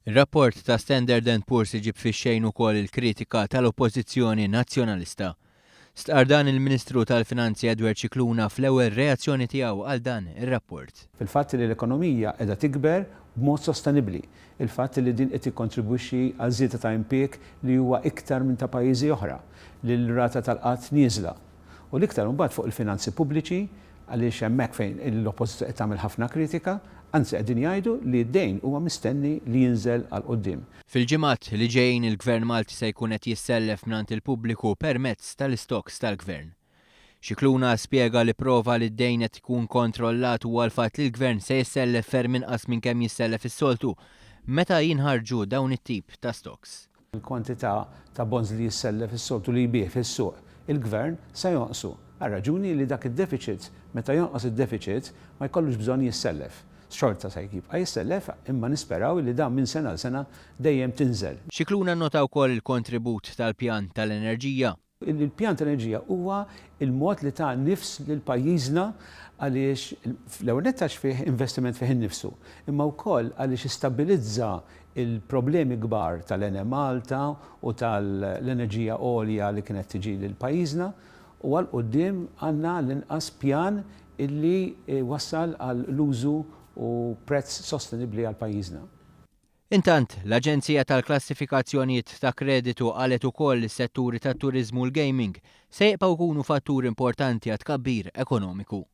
Ir-rapport ta' Standard & Poor's iġib fix-xejn ukoll il-kritika tal-Oppożizzjoni Nazzjonalista. Stqar dan il-Ministru tal-Finanzi Edward Scicluna fl-ewwel reazzjoni tiegħu għal dan ir-rapport. Fil-fatt li l-ekonomija qiegħda tikber b'mod sostenibbli. Il-fatt li din qed tikkontribwixxi għal żieda ta' impjieg li huwa iktar minn ta' pajjiżi oħra li l-rata tal-qatt nieżla. U l-iktar mbagħad fuq il-finanzi pubbliċi għaliex hemmhekk fejn l-Oppożizzjoni qed tagħmel ħafna kritika, anzi qegħdin jgħidu li d-dejn huwa mistenni li jinżel għal quddiem. Fil-ġimgħat li ġejjin il-Gvern Malti se jkun qed jissellef mingħand il-pubbliku permezz tal-istoks tal-Gvern. Scicluna spjega li prova li d-dejn qed ikun kontrollat huwa l-fatt li l-Gvern se jissellef ferm inqas minn kemm jissellef is-soltu meta jinħarġu dawn it-tip ta' stocks. Il-kwantità ta' bonds li jissellef is-soltu li jbieħ fis-suq, il-Gvern se jonqsu. Għal-raġuni li dak id-deficit, meta jonqos id-deficit, ma jkollux bżonn jissellef. Xorta se jibqa' jissellef imma nisperaw li dan minn sena l sena dejjem tinżel. Scicluna nnota wkoll il-kontribut tal-pjan tal-enerġija. Il-pjan tal-enerġija huwa il-mod li ta' nifs lil pajjiżna għaliex l-ewwel nettax fih investiment fih innifsu, imma wkoll għaliex istabilizza il-problemi kbar tal-Enem Malta u tal-enerġija għolja li kienet tiġi lil pajjiżna u għal quddiem għandna l-inqas pjan illi wassal għal l-użu u prezz sostenibbli għal pajjiżna. Intant, l-Aġenzija tal-Klassifikazzjonijiet ta' Kreditu qalet ukoll is-setturi tat-turiżmu u l-gaming se jibqgħu jkunu fattur importanti għat tkabbir ekonomiku.